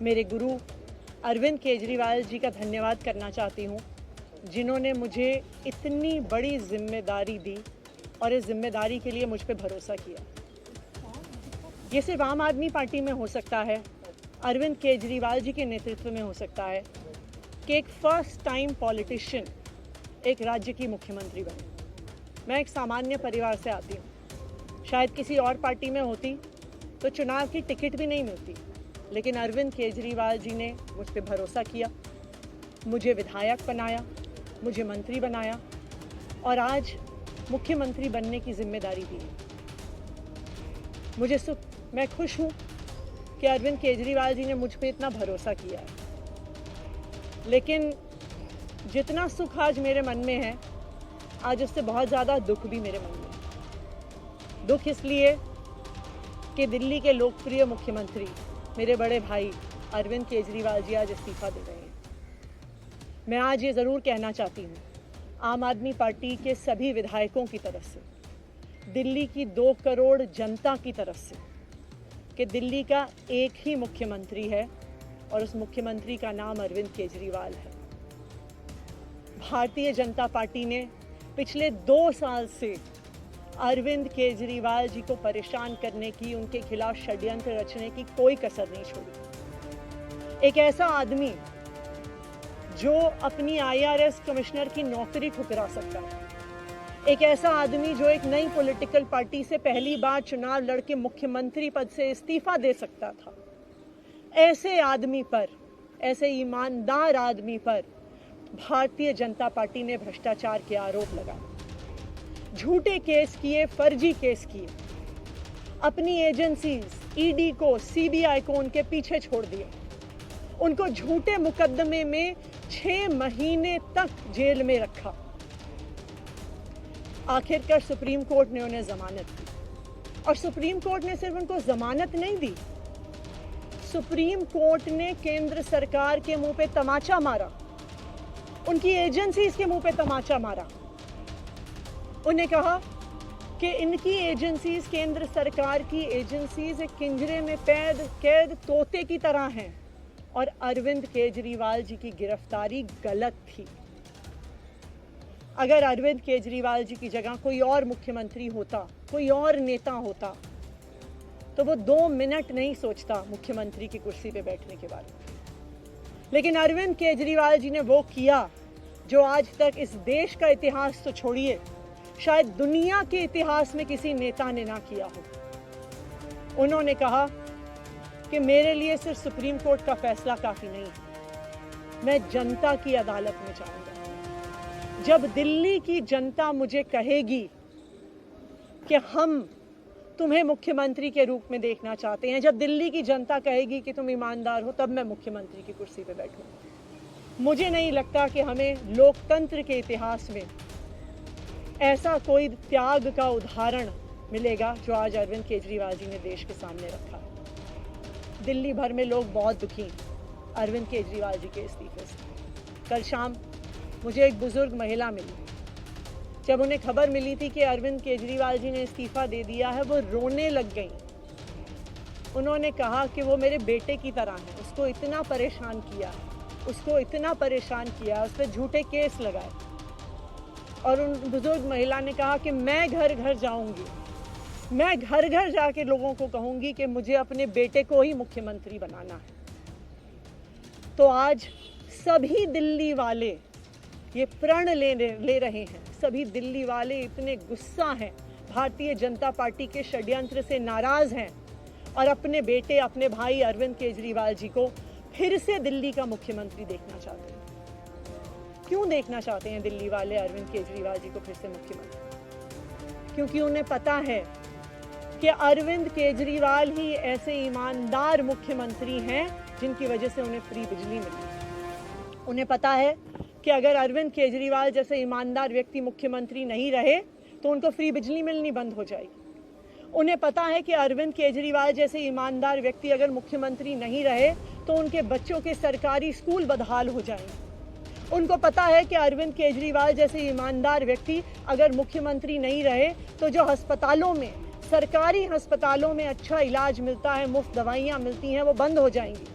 मेरे गुरु अरविंद केजरीवाल जी का धन्यवाद करना चाहती हूँ, जिन्होंने मुझे इतनी बड़ी जिम्मेदारी दी और इस जिम्मेदारी के लिए मुझ पे भरोसा किया। ये सिर्फ आम आदमी पार्टी में हो सकता है, अरविंद केजरीवाल जी के नेतृत्व में हो सकता है कि एक फर्स्ट टाइम पॉलिटिशियन एक राज्य की मुख्यमंत्री बने। मैं एक सामान्य परिवार से आती हूँ। शायद किसी और पार्टी में होती तो चुनाव की टिकट भी नहीं मिलती, लेकिन अरविंद केजरीवाल जी ने मुझ पर भरोसा किया, मुझे विधायक बनाया, मुझे मंत्री बनाया और आज मुख्यमंत्री बनने की जिम्मेदारी दी है। मैं खुश हूँ कि अरविंद केजरीवाल जी ने मुझ पे इतना भरोसा किया है। लेकिन जितना सुख आज मेरे मन में है, आज उससे बहुत ज़्यादा दुख भी मेरे मन में है। दुख इसलिए कि दिल्ली के लोकप्रिय मुख्यमंत्री मेरे बड़े भाई अरविंद केजरीवाल जी आज इस्तीफा दे रहे हैं। मैं आज ये ज़रूर कहना चाहती हूँ आम आदमी पार्टी के सभी विधायकों की तरफ से, दिल्ली की 2 करोड़ जनता की तरफ से, कि दिल्ली का एक ही मुख्यमंत्री है और उस मुख्यमंत्री का नाम अरविंद केजरीवाल है। भारतीय जनता पार्टी ने पिछले 2 साल से अरविंद केजरीवाल जी को परेशान करने की, उनके खिलाफ षड्यंत्र रचने की कोई कसर नहीं छोड़ी। एक ऐसा आदमी जो अपनी IRS कमिश्नर की नौकरी ठुकरा सकता है, एक ऐसा आदमी जो एक नई पॉलिटिकल पार्टी से पहली बार चुनाव लड़के मुख्यमंत्री पद से इस्तीफा दे सकता था, ऐसे आदमी पर, ऐसे ईमानदार आदमी पर भारतीय जनता पार्टी ने भ्रष्टाचार के आरोप लगाए, झूठे केस किए, फर्जी केस किए, अपनी एजेंसीज ED को, CBI को उनके पीछे छोड़ दिया, उनको झूठे मुकदमे में 6 महीने तक जेल में रखा। आखिरकार सुप्रीम कोर्ट ने उन्हें जमानत दी और सुप्रीम कोर्ट ने सिर्फ उनको जमानत नहीं दी, सुप्रीम कोर्ट ने केंद्र सरकार के मुंह पे तमाचा मारा, उनकी एजेंसीज के मुंह पे तमाचा मारा। उन्हें कहा कि इनकी एजेंसीज, केंद्र सरकार की एजेंसीज एक पिंजरे में कैद तोते की तरह हैं और अरविंद केजरीवाल जी की गिरफ्तारी गलत थी। अगर अरविंद केजरीवाल जी की जगह कोई और मुख्यमंत्री होता, कोई और नेता होता, तो वो 2 मिनट नहीं सोचता मुख्यमंत्री की कुर्सी पे बैठने के बाद। लेकिन अरविंद केजरीवाल जी ने वो किया जो आज तक इस देश का इतिहास तो छोड़िए, शायद दुनिया के इतिहास में किसी नेता ने ना किया हो। उन्होंने कहा कि मेरे लिए सिर्फ सुप्रीम कोर्ट का फैसला काफी नहीं है, मैं जनता की अदालत में जाऊंगा। जब दिल्ली की जनता मुझे कहेगी कि हम तुम्हें मुख्यमंत्री के रूप में देखना चाहते हैं, जब दिल्ली की जनता कहेगी कि तुम ईमानदार हो, तब मैं मुख्यमंत्री की कुर्सी पे बैठूंगा। मुझे नहीं लगता कि हमें लोकतंत्र के इतिहास में ऐसा कोई त्याग का उदाहरण मिलेगा जो आज अरविंद केजरीवाल जी ने देश के सामने रखा। दिल्ली भर में लोग बहुत दुखी हैं अरविंद केजरीवाल जी के इस्तीफे से। कल शाम मुझे एक बुजुर्ग महिला मिली, जब उन्हें खबर मिली थी कि अरविंद केजरीवाल जी ने इस्तीफा दे दिया है, वो रोने लग गई। उन्होंने कहा कि वो मेरे बेटे की तरह है, उसको इतना परेशान किया, उसको इतना परेशान किया, उस पर झूठे केस लगाए। और उन बुजुर्ग महिला ने कहा कि मैं घर घर जाऊंगी, मैं घर घर जाके लोगों को कहूंगी कि मुझे अपने बेटे को ही मुख्यमंत्री बनाना है। तो आज सभी दिल्ली वाले ये प्रण ले रहे हैं, सभी दिल्ली वाले इतने गुस्सा हैं, भारतीय जनता पार्टी के षड्यंत्र से नाराज हैं और अपने बेटे, अपने भाई अरविंद केजरीवाल जी को फिर से दिल्ली का मुख्यमंत्री देखना चाहते हैं। क्यों देखना चाहते हैं दिल्ली वाले अरविंद केजरीवाल जी को फिर से मुख्यमंत्री? क्योंकि उन्हें पता है कि अरविंद केजरीवाल ही ऐसे ईमानदार मुख्यमंत्री हैं जिनकी वजह से उन्हें फ्री बिजली मिली। उन्हें पता है कि अगर अरविंद केजरीवाल जैसे ईमानदार व्यक्ति मुख्यमंत्री नहीं रहे तो उनको फ्री बिजली मिलनी बंद हो जाएगी। उन्हें पता है कि अरविंद केजरीवाल जैसे ईमानदार व्यक्ति अगर मुख्यमंत्री नहीं रहे तो उनके बच्चों के सरकारी स्कूल बदहाल हो जाएंगे। उनको पता है कि अरविंद केजरीवाल जैसे ईमानदार व्यक्ति अगर मुख्यमंत्री नहीं रहे तो जो अस्पतालों में, सरकारी अस्पतालों में अच्छा इलाज मिलता है, मुफ्त दवाइयाँ मिलती हैं, वो बंद हो जाएंगी।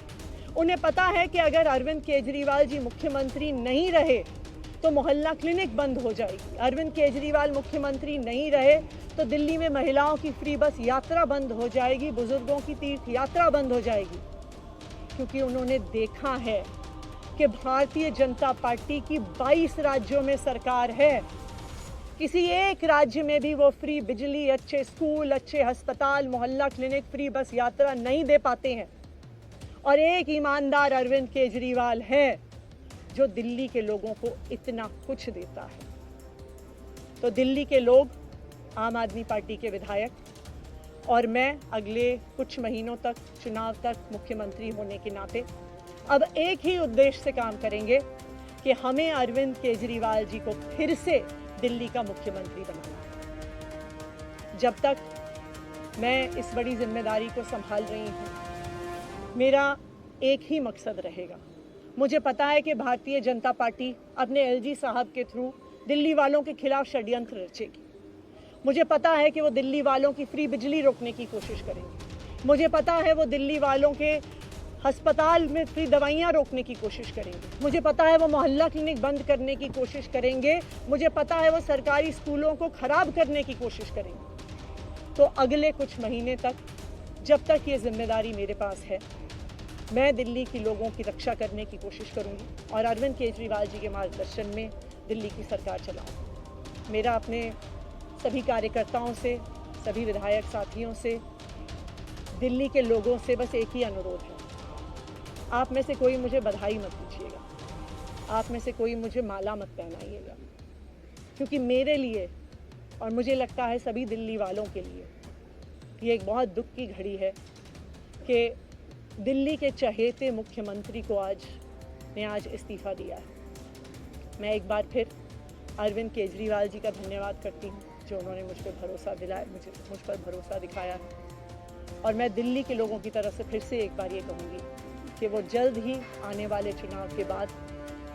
उन्हें पता है कि अगर अरविंद केजरीवाल जी मुख्यमंत्री नहीं रहे तो मोहल्ला क्लिनिक बंद हो जाएगी, अरविंद केजरीवाल मुख्यमंत्री नहीं रहे तो दिल्ली में महिलाओं की फ्री बस यात्रा बंद हो जाएगी, बुजुर्गों की तीर्थ यात्रा बंद हो जाएगी। क्योंकि उन्होंने देखा है कि भारतीय जनता पार्टी की 22 राज्यों में सरकार है, किसी एक राज्य में भी वो फ्री बिजली, अच्छे स्कूल, अच्छे अस्पताल, मोहल्ला क्लिनिक, फ्री बस यात्रा नहीं दे पाते हैं। और एक ईमानदार अरविंद केजरीवाल है जो दिल्ली के लोगों को इतना कुछ देता है। तो दिल्ली के लोग, आम आदमी पार्टी के विधायक और मैं अगले कुछ महीनों तक, चुनाव तक मुख्यमंत्री होने के नाते अब एक ही उद्देश्य से काम करेंगे कि हमें अरविंद केजरीवाल जी को फिर से दिल्ली का मुख्यमंत्री बनाना है। जब तक मैं इस बड़ी जिम्मेदारी को संभाल रही हूँ, मेरा एक ही मकसद रहेगा। मुझे पता है कि भारतीय जनता पार्टी अपने एलजी साहब के थ्रू दिल्ली वालों के खिलाफ षड्यंत्र रचेगी। मुझे पता है कि वो दिल्ली वालों की फ्री बिजली रोकने की कोशिश करेंगे। मुझे पता है वो दिल्ली वालों के अस्पताल में फ्री दवाइयाँ रोकने की कोशिश करेंगे। मुझे पता है वो मोहल्ला क्लिनिक बंद करने की कोशिश करेंगे। मुझे पता है वो सरकारी स्कूलों को खराब करने की कोशिश करेंगे। तो अगले कुछ महीने तक, जब तक ये जिम्मेदारी मेरे पास है, मैं दिल्ली के लोगों की रक्षा करने की कोशिश करूंगी और अरविंद केजरीवाल जी के मार्गदर्शन में दिल्ली की सरकार चलाऊंगी। मेरा अपने सभी कार्यकर्ताओं से, सभी विधायक साथियों से, दिल्ली के लोगों से बस एक ही अनुरोध है, आप में से कोई मुझे बधाई मत दीजिएगा, आप में से कोई मुझे माला मत पहनाइएगा, क्योंकि मेरे लिए और मुझे लगता है सभी दिल्ली वालों के लिए ये एक बहुत दुख की घड़ी है कि दिल्ली के चहेते मुख्यमंत्री को आज इस्तीफा दिया है। मैं एक बार फिर अरविंद केजरीवाल जी का धन्यवाद करती हूँ जो उन्होंने मुझ पर भरोसा दिलाया, मुझ पर भरोसा दिखाया है। और मैं दिल्ली के लोगों की तरफ से फिर से एक बार ये कहूँगी कि वो जल्द ही आने वाले चुनाव के बाद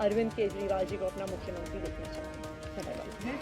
अरविंद केजरीवाल जी को अपना मुख्यमंत्री देखना चाहते हैं। धन्यवाद।